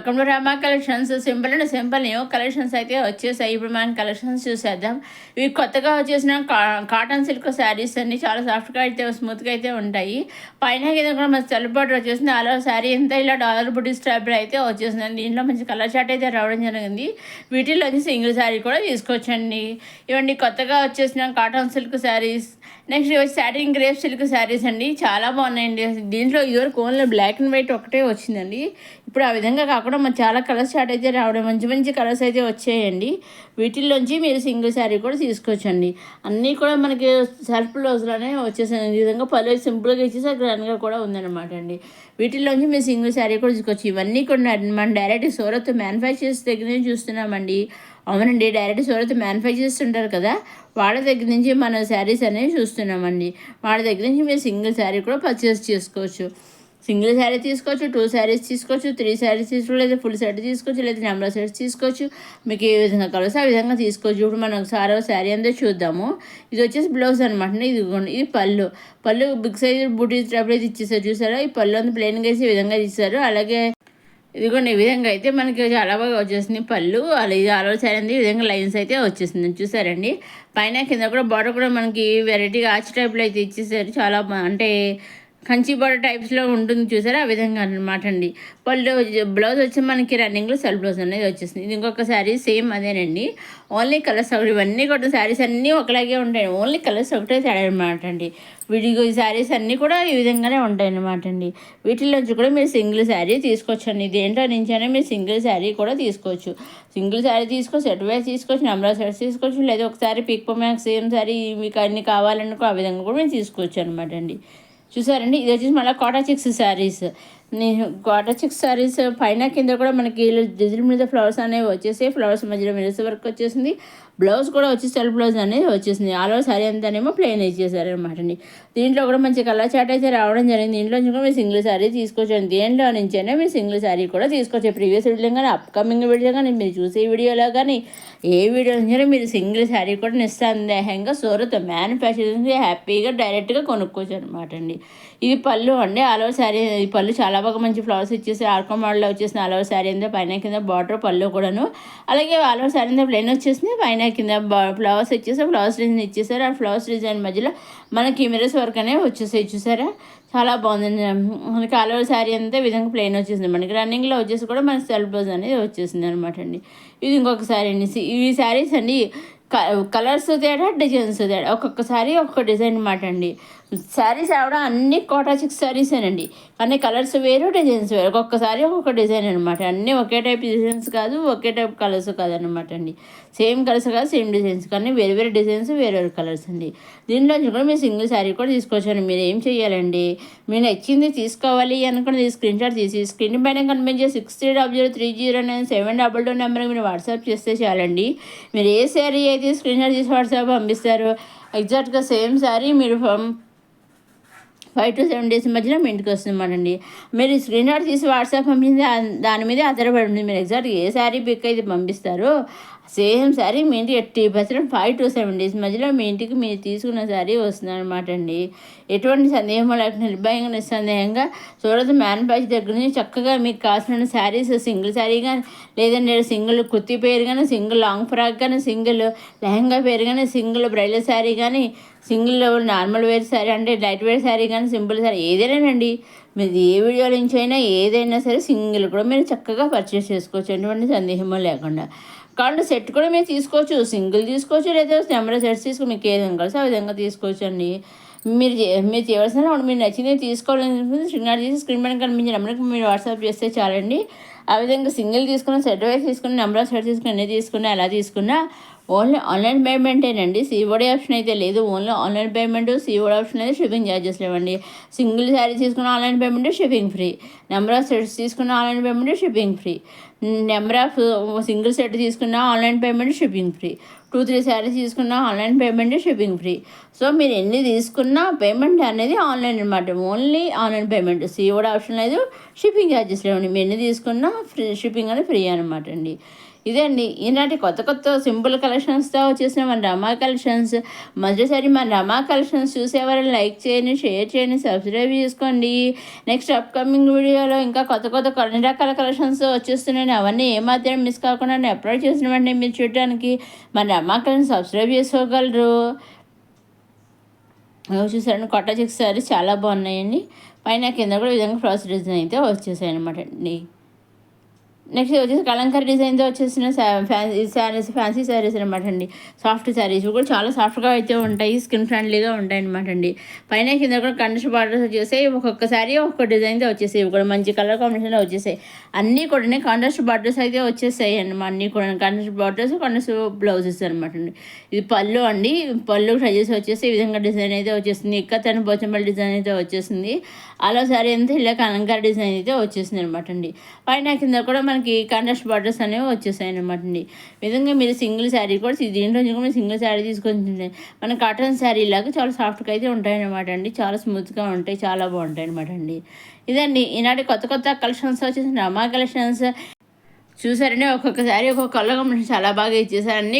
Welcome to Rama collections. Simple and simple new collections అయితే వచ్చేసాయి. ఇప్పుడు మనం కలెక్షన్స్ చూసేద్దాం. ఇవి కొత్తగా వచ్చేసిన కాటన్ సిల్క్ శారీస్ అన్ని చాలా సాఫ్ట్గా అయితే స్మూత్గా అయితే ఉంటాయి. పైన కింద కూడా మంచి సెల్ బార్డర్ వచ్చేసింది. అలా శారీ ఎంత ఇలా డాలర్ బుటీ స్టాప్లో అయితే వచ్చేసింది. దీంట్లో మంచి కలర్ చార్ట్ అయితే రావడం జరిగింది. వీటిల్లో వచ్చి సింగిల్ శారీ కూడా తీసుకోవచ్చండి. ఇవన్నీ కొత్తగా వచ్చేసిన కాటన్ సిల్క్ శారీస్. నెక్స్ట్ వచ్చి సాటిన్ గ్రేప్ సిల్క్ శారీస్ అండి, చాలా బాగున్నాయండి. దీంట్లో ఇదివరకు ఓన్లీ బ్లాక్ అండ్ వైట్ ఒకటే వచ్చిందండి. ఇప్పుడు ఆ విధంగా కాకుండా మన చాలా కలర్స్ స్టార్ట్ అయితే రావడం, మంచి మంచి కలర్స్ అయితే వచ్చాయండి. వీటిల్లోంచి మీరు సింగిల్ శారీ కూడా తీసుకోవచ్చండి. అన్నీ కూడా మనకి సెల్ఫ్ బ్లౌజ్లోనే వచ్చేసాయి. ఈ విధంగా పళ్ళు సింపుల్గా ఇచ్చేసి గ్రాండ్గా కూడా ఉందన్నమాట అండి. వీటిల్లోంచి మీరు సింగిల్ శారీ కూడా తీసుకోవచ్చు. ఇవన్నీ కూడా మనం డైరెక్ట్ సూరత్ మ్యానుఫ్యాక్చర్స్ దగ్గర నుంచి చూస్తున్నామండి. అవునండి, డైరెక్ట్ సూరత్ మ్యానుఫ్యాక్చర్స్ ఉంటారు కదా, వాళ్ళ దగ్గర నుంచి మన శారీస్ అనేవి చూస్తున్నామండి. వాళ్ళ దగ్గర నుంచి మీరు సింగిల్ శారీ కూడా పర్చేస్ చేసుకోవచ్చు. సింగిల్ శారీ తీసుకోవచ్చు, 2 శారీస్ తీసుకోవచ్చు, 3 శారీస్ తీసుకోవచ్చు, లేదా ఫుల్ సెట్ తీసుకోవచ్చు, లేదా నెంబర్ సెట్స్ తీసుకోవచ్చు. మీకు ఏ విధంగా కావాల్సి ఆ విధంగా తీసుకోవచ్చు. ఇప్పుడు మనం ఒకసారి శారీ అంతా చూద్దాము. ఇది వచ్చేసి బ్లౌజ్ అనమాట. ఇది పళ్ళు బిగ్ సైజ్ బూటీ ట్రబుల్ అయితే ఇచ్చేసారు చూసారా. ఈ పళ్ళు అంతా ప్లెయిన్గా వేసి ఈ విధంగా ఇచ్చారు. అలాగే ఇదిగోండి ఈ విధంగా అయితే మనకి చాలా బాగా వచ్చేసింది పళ్ళు. అలా ఇది ఆల్ ఓవర్ శారీ అంతా ఈ విధంగా లైన్స్ అయితే వచ్చేసింది చూసారండి. పైన కింద కూడా బార్డర్ కూడా మనకి వెరైటీగా ఆర్చ్ టైప్లో అయితే ఇచ్చేసారు. చాలా అంటే కంచి బార్డర్ టైప్స్లో ఉంటుంది చూసారా, ఆ విధంగా అనమాట అండి. పళ్ళు బ్లౌజ్ వచ్చి మనకి రన్నింగ్లో సెల్ఫ్ బ్లౌజ్ అనేది వచ్చేసింది. ఇది ఇంకొక శారీ సేమ్ అదేనండి. ఓన్లీ కలర్స్ ఒకటి, ఇవన్నీ కూడా శారీస్ అన్నీ ఒకలాగే ఉంటాయి. ఓన్లీ కలర్స్ ఒకటే తేడా అనమాట అండి. ఈ శారీస్ అన్నీ కూడా ఈ విధంగానే ఉంటాయి అన్నమాట అండి. వీటిలోంచి కూడా మీరు సింగిల్ శారీ తీసుకోవచ్చండి. దేంట్లో నుంచైనా మీరు సింగిల్ శారీ కూడా తీసుకోవచ్చు. సింగిల్ శారీ తీసుకోవచ్చు, సెట్ వైజ్ తీసుకోవచ్చు, నెంబర్ సెట్స్ తీసుకోవచ్చు, లేదా ఒకసారి పిక్ మ్యాక్స్ సేమ్ శారీ మీకు అన్ని కావాలనుకో ఆ విధంగా కూడా మీరు తీసుకోవచ్చు అనమాట అండి. చూసారండి, ఇది వచ్చేసి మళ్ళీ కోటా చిక్స్ శారీస్. కోటా చిక్స్ శారీస్ పైన కింద కూడా మనకి డిజిటల్ మీద ఫ్లవర్స్ అనేవి వచ్చేసి ఫ్లవర్స్ మధ్యలో మిరస్ వర్క్ వచ్చేసింది. బ్లౌజ్ కూడా వచ్చి సెల్ఫ్ బ్లౌజ్ అనేది వచ్చేసింది. ఆల్ ఓవర్ శారీ అంతానేమో ప్లెయిన్ ఇచ్చేసారు అనమాట అండి. దీంట్లో కూడా మంచి కలర్ చాట్ అయితే రావడం జరిగింది. దీంట్లో నుంచి కూడా మీరు సింగిల్ శారీ తీసుకోవచ్చు. దేంట్లో నుంచైనా మీరు సింగిల్ శారీ కూడా తీసుకోవచ్చు. ప్రీవియస్ వీడియో కానీ అప్కమింగ్ వీడియో కానీ మీరు చూసే వీడియోలో కానీ ఏ వీడియో నుంచైనా మీరు సింగిల్ శారీ కూడా నిస్సందేహంగా సూరత్ మ్యానుఫ్యాక్చరింగ్ హ్యాపీగా డైరెక్ట్గా కొనుక్కోవచ్చు అనమాట అండి. ఇది పళ్ళు అండి, ఆల్ ఓవర్ శారీ. ఈ పళ్ళు చాలా బాగా మంచి ఫ్లవర్స్ ఇచ్చేసి ఆర్కో మోడల్లో వచ్చేసిన ఆల్ ఓవర్ శారీ అంతా పైన కింద బార్డర్ పళ్ళు కూడాను. అలాగే ఆల్ ఓవర్ శారీ అంతా ప్లెయిన్ వచ్చేసింది. పైన కింద ఫ్లవర్స్ ఇచ్చేసి ఫ్లవర్స్ డిజైన్ ఇచ్చేసారు. ఆ ఫ్లవర్స్ డిజైన్ మధ్యలో మనకి మిరర్స్ వర్క్ అనేవి వచ్చేసాయి చూసారా, చాలా బాగుంది. మనకి ఆల్ ఓవర్ శారీ అంతా విధంగా ప్లెయిన్ వచ్చేసింది. మనకి రన్నింగ్లో వచ్చేసి కూడా మనకి సెల్ఫ్ బ్లౌజ్ అనేది వచ్చేసింది అనమాట అండి. ఇది ఇంకొక శారీ అండి. ఈ శారీస్ అండి కలర్స్ తేడా, డిజైన్స్ తేడా, ఒక్కొక్క శారీ ఒక్కొక్క డిజైన్ అనమాట అండి. శారీస్ ఆవిడ అన్ని కోటా చిక్స్ శారీసేనండి, కానీ కలర్స్ వేరు, డిజైన్స్ వేరు. ఒక్కొక్కసారి ఒక్కొక్క డిజైన్ అనమాట. అన్నీ ఒకే టైప్ డిజైన్స్ కాదు, ఒకే టైప్ కలర్స్ కాదనమాట అండి. సేమ్ కలర్స్ కాదు, సేమ్ డిజైన్స్, కానీ వేరు వేరు డిజైన్స్, వేరే వేరు కలర్స్ అండి. దీంట్లో కూడా మీరు సింగిల్ శారీ కూడా తీసుకోవచ్చండి. మీరు ఏం చేయాలండి, మీరు నచ్చింది తీసుకోవాలి అనుకుని స్క్రీన్ షాట్ తీసి స్క్రీన్ పైన కనిపించే 6300309722 నెంబర్కి మీరు వాట్సాప్ చేస్తే చాలండి. మీరు ఏ శారీ అయితే స్క్రీన్ షాట్ తీసి వాట్సాప్ పంపిస్తారు, ఎగ్జాక్ట్గా సేమ్ శారీ మీరు 5 to 7 days మధ్యలో మీ ఇంటికి వస్తుందన్నమాట అండి. మీరు స్క్రీన్ షాట్ తీసి వాట్సాప్ పంపించి దాని మీద ఆధారపడి ఉంటుంది. మీరు ఎగ్జాక్ట్గా ఏ శారీ పిక్ అయితే పంపిస్తారో సేమ్ శారీ మీ ఇంటికి 80% 5 to 7 days మధ్యలో మీ ఇంటికి మీరు తీసుకున్న శారీ వస్తుంది అనమాట అండి. ఎటువంటి సందేహం లేకుండా నిర్భయంగా నిస్సందేహంగా సూరత్ మ్యానుఫ్యాక్చర్ దగ్గర నుంచి చక్కగా మీకు కావాల్సిన శారీస్ సింగిల్ శారీ కానీ, లేదంటే సింగిల్ కుర్తీ పేరు కానీ, సింగిల్ లాంగ్ ఫ్రాక్ కానీ, సింగిల్ లెహంగా పేరు కానీ, సింగిల్ బ్రైడల్ శారీ కానీ, సింగిల్ నార్మల్ వేర్ శారీ అంటే లైట్ వేర్ శారీ కానీ, సింపుల్ శారీ ఏదైనానండి, మీరు ఏ వీడియో నుంచి అయినా ఏదైనా సరే సింగిల్ కూడా మీరు చక్కగా పర్చేస్ చేసుకోవచ్చు, ఎటువంటి సందేహమో లేకుండా. కాబట్టి సెట్ కూడా మీరు తీసుకోవచ్చు, సింగిల్ తీసుకోవచ్చు, లేదా నెంబర్ సెట్స్ తీసుకుని మీకు ఏ విధంగా కలిసి ఆ విధంగా తీసుకోవచ్చు అండి. మీరు చేయవలసిన మీరు నచ్చినవి తీసుకోవాలని స్క్రీన్ తీసి స్క్రీన్ పైన కనిపించే నెంబర్కి మీరు వాట్సాప్ చేస్తే చాలండి. ఆ విధంగా సింగిల్ తీసుకున్న, సెట్ వైజ్ తీసుకుని, నెంబర్ సెట్ తీసుకుని, ఎన్ని తీసుకున్నా ఎలా తీసుకున్నా ఓన్లీ ఆన్లైన్ పేమెంటేనండి. సిఓడి ఆప్షన్ అయితే లేదు. Only online payment, COD option అయితే షిప్పింగ్ ఛార్జెస్ లేవండి. సింగిల్ శారీ తీసుకున్న online payment shipping free, number of sets తీసుకున్న online payment shipping free, number of single set తీసుకున్న online payment shipping free, 2-3 saris తీసుకున్న online payment shipping free. So మీరు ఎన్ని తీసుకున్నా payment అనేది ఆన్లైన్ అనమాట. Only online payment, COD option లేదు, shipping charges లేవండి. మీరు ఎన్ని తీసుకున్నా ఫ్రీ, షిప్పింగ్ అనేది ఫ్రీ అనమాట అండి. ఇదండి ఈనాటి కొత్త కొత్త సింపుల్ కలెక్షన్స్తో వచ్చేసిన మన రమా కలెక్షన్స్. మొదటిసారి మన రమా కలెక్షన్స్ చూసేవారు లైక్ చేయండి, షేర్ చేయండి, సబ్స్క్రైబ్ చేసుకోండి. నెక్స్ట్ అప్కమింగ్ వీడియోలో ఇంకా కొత్త కొత్త కొన్ని రకాల కలెక్షన్స్ వచ్చేస్తున్నాయి. అవన్నీ ఏమాత్రం మిస్ కాకుండా నేను అప్లోడ్ చేసిన వెంటనే మీరు చూడడానికి మన రమా కలెక్షన్ సబ్స్క్రైబ్ చేసుకోగలరు. చూసారండి కొత్త చెక్స్ సారీస్ చాలా బాగున్నాయండి. పైన కింద కూడా ఈ విధంగా ఫ్రాస్ డిజైన్ అయితే వచ్చేసాయి అనమాట అండి. నెక్స్ట్ వచ్చేసి కలంకారీ డిజైన్తో వచ్చేసిన ఫ్యాన్సీ శారీస్ అనమాట అండి. సాఫ్ట్ శారీస్ కూడా చాలా సాఫ్ట్గా అయితే ఉంటాయి, స్కిన్ ఫ్రెండ్లీగా ఉంటాయి అనమాట అండి. పైన కింద కూడా కండెన్స్ బార్డర్స్ వచ్చేసాయి. ఒక్కొక్క శారీ ఒక్కొక్క డిజైన్తో వచ్చేసాయి. ఇవి కూడా మంచి కలర్ కాంబినేషన్లో వచ్చేసాయి. అన్నీ కూడా కాంట్రాస్ట్ బార్డర్స్ అయితే వచ్చేసాయి అన్నమాట. అన్నీ కూడా కాంట్రాస్ట్ బార్డర్స్, కాంట్రాస్ట్ బ్లౌజెస్ అనమాట అండి. ఇది పళ్ళు అండి. పళ్ళు ట్రై చేసి వచ్చేసి ఈ విధంగా డిజైన్ అయితే వచ్చేసింది. ఇక్కతను పోచంపల్లి డిజైన్ అయితే వచ్చేసింది. అలా శారీ అంతా ఇలా కలంకారీ డిజైన్ అయితే వచ్చేసింది అనమాట అండి. పైన కింద కూడా మనకి కాంట్రాస్ట్ బార్డర్స్ అనేవి వచ్చేసాయి అనమాట అండి. విధంగా మీరు సింగిల్ శారీ కూడా దీంట్లో కూడా మీరు సింగిల్ శారీ తీసుకొని మన కాటన్ శారీ లాగా చాలా సాఫ్ట్గా అయితే ఉంటాయన్నమాట అండి. చాలా స్మూత్గా ఉంటాయి, చాలా బాగుంటాయి అనమాట అండి. ఇదండి ఈనాటి కొత్త కొత్త కలెక్షన్స్ వచ్చేసి రమా కలెక్షన్స్. చూసారండి ఒక్కొక్కసారి ఒక్కొక్క కలర్ కాంబినేషన్ చాలా బాగా ఇచ్చేసారు. అన్నీ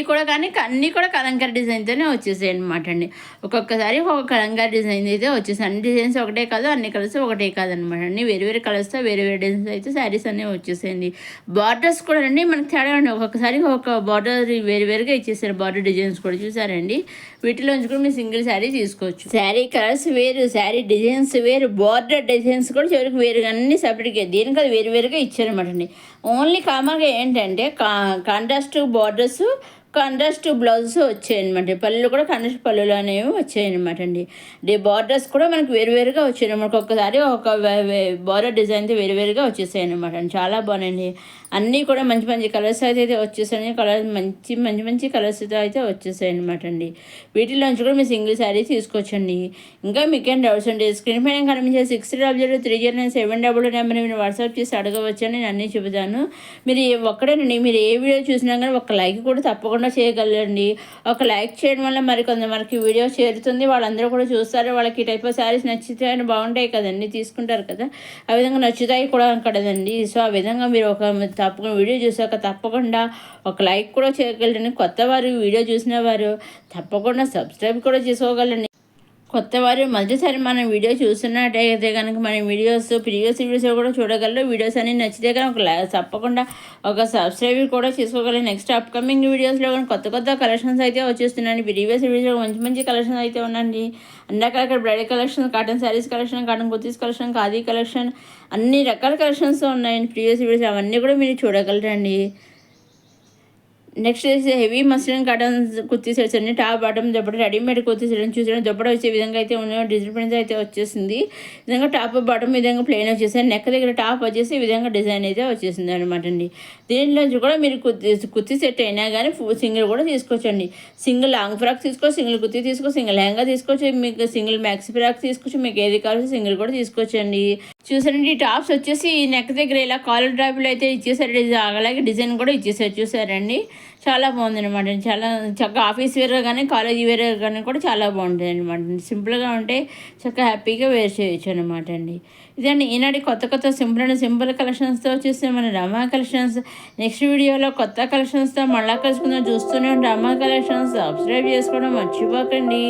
కూడా కలంకారీ డిజైన్తోనే వచ్చేసాయి అనమాట అండి. ఒక్కొక్కసారి ఒక్కొక్క కలంకారీ డిజైన్ అయితే వచ్చేసాయి. అన్ని డిజైన్స్ ఒకటే కాదు, అన్ని కలర్స్ ఒకటే కాదనమాట అండి. వేరే వేరే కలర్స్తో వేరే వేరే డిజైన్స్ అయితే శారీస్ అనేవి వచ్చేసాయండి. బార్డర్స్ కూడా అండి మనకి తేడా అండి. ఒక్కొక్కసారి ఒక్కొక్క బార్డర్ వేరు వేరుగా ఇచ్చేసారు. బార్డర్ డిజైన్స్ కూడా చూసారండి. వీటిలోంచి కూడా మీరు సింగిల్ శారీ తీసుకోవచ్చు. శారీ కలర్స్ వేరు, శారీ డిజైన్స్ వేరు, బార్డర్ డిజైన్స్ కూడా చివరికి వేరుగా అన్ని సపరేట్గా దేనికి అది వేరు వేరుగా ఇచ్చారనమాట అండి. ఓన్లీ కామన్గా ఏంటంటే కాంట్రాస్ట్ బార్డర్స్, కాంట్రాస్ట్ బ్లౌజెస్ వచ్చాయన్నమాట. పళ్ళు కూడా కాంట్రాస్ట్ పళ్ళులు అనేవి వచ్చాయన్నమాట అండి. బార్డర్స్ కూడా మనకి వేరువేరుగా వచ్చాయి. మనకు ఒక్కసారి ఒక బార్డర్ డిజైన్తో వేరువేరుగా వచ్చేసాయి అనమాట అండి. చాలా బాగున్నాయండి. అన్నీ కూడా మంచి మంచి కలర్స్ అయితే వచ్చేసాయి. కలర్స్ మంచి మంచి మంచి కలర్స్తో అయితే వచ్చేసాయి అనమాట అండి. వీటిలోంచి కూడా మీరు సింగిల్ శారీ తీసుకోవచ్చండి. ఇంకా మీకేం డౌట్స్ ఉంటే స్క్రీన్ పైన కనిపించే 60003009 నెంబర్ మీరు వాట్సాప్ చేసి అడగవచ్చని నేను అన్నీ చెబుతాను. మీరు ఒక్కడేనండి, మీరు ఏ వీడియో చూసినా కానీ ఒక లైక్ కూడా తప్పకుండా చేయగలరండి. ఒక లైక్ చేయడం వల్ల మనకి వీడియో చేరుతుంది, వాళ్ళందరూ కూడా చూస్తారు. వాళ్ళకి ఈ టైప్ ఆఫ్ శారీస్ నచ్చితే బాగుంటాయి కదండి, తీసుకుంటారు కదా. ఆ విధంగా నచ్చుతాయి కూడా కదండి. సో ఆ విధంగా మీరు తప్పకుండా వీడియో చూసాక తప్పకుండా ఒక లైక్ కూడా చేయగలరండి. కొత్త వారు వీడియో చూసిన వారు తప్పకుండా సబ్స్క్రైబ్ కూడా చేసుకోగలరండి. కొత్తవారు మొదటిసారి మనం వీడియో చూస్తున్నట్టయితే కనుక మన ప్రీవియస్ వీడియోస్ కూడా చూడగలరు. వీడియోస్ అన్ని నచ్చితే కనుక తప్పకుండా ఒక సబ్స్క్రైబ్ కూడా చేసుకోగలరు. నెక్స్ట్ అప్కమింగ్ వీడియోస్లో కానీ కొత్త కొత్త కలెక్షన్స్ అయితే వచ్చేస్తున్నాయండి. ప్రీవియస్ వీడియోస్లో మంచి మంచి కలెక్షన్స్ అయితే ఉన్నాయండి. అన్ని రకాల bridal collection, cotton saris collection, cotton kurtis collection, khadi collection, అన్ని రకాల కలెక్షన్స్ ఉన్నాయండి ప్రీవియస్ వీడియోస్. అవన్నీ కూడా మీరు చూడగలరండి. నెక్స్ట్ వచ్చేసి heavy muslin cotton kurti sets అండి. Top bottom dupatta readymade kurti set చూసాను. దుప్పట వచ్చే విధంగా అయితే ఉన్నాయి. డిజిటల్ ప్రింట్స్ అయితే వచ్చేసింది. ఈ విధంగా టాప్ బాటమ్ విధంగా ప్లెయిన్ వచ్చేసాయి. నెక్ దగ్గర టాప్ వచ్చేసి ఈ విధంగా డిజైన్ అయితే వచ్చేసింది అనమాట అండి. దీనిలోంచి కూడా మీరు కుర్తీ సెట్ అయినా కానీ సింగిల్ కూడా తీసుకోవచ్చండి. సింగిల్ లాంగ్ ఫ్రాక్ తీసుకోవచ్చు, సింగిల్ కుర్తీ తీసుకోవచ్చు, సింగిల్ లెహంగా తీసుకోవచ్చు, మీకు సింగిల్ మ్యాక్సీ ఫ్రాక్ తీసుకోవచ్చు. మీకు ఏది కావాలో సింగిల్ కూడా తీసుకోవచ్చండి. చూసారండి ఈ టాప్స్ వచ్చేసి నెక్ దగ్గర ఇలా కాలర్ టాప్లో అయితే ఇచ్చేసారు. అలాగే డిజైన్ కూడా ఇచ్చేసారు. చూసారండి చాలా బాగుంది అనమాట. చాలా చక్కగా ఆఫీస్ వేర్ కానీ కాలేజీ వేర్ కానీ కూడా చాలా బాగుంటుంది అనమాట. సింపుల్గా ఉంటే చక్కగా హ్యాపీగా వేర్ చేయొచ్చు అనమాట అండి. ఇదండి ఈనాటి కొత్త కొత్త సింపుల్ కలెక్షన్స్తో వచ్చేస్తే మన రమా కలెక్షన్స్. నెక్స్ట్ వీడియోలో కొత్త కలెక్షన్స్తో మళ్ళా కలుసుకుందాం. చూస్తూనే రమా కలెక్షన్స్ సబ్స్క్రైబ్ చేసుకోవడం మర్చిపోకండి.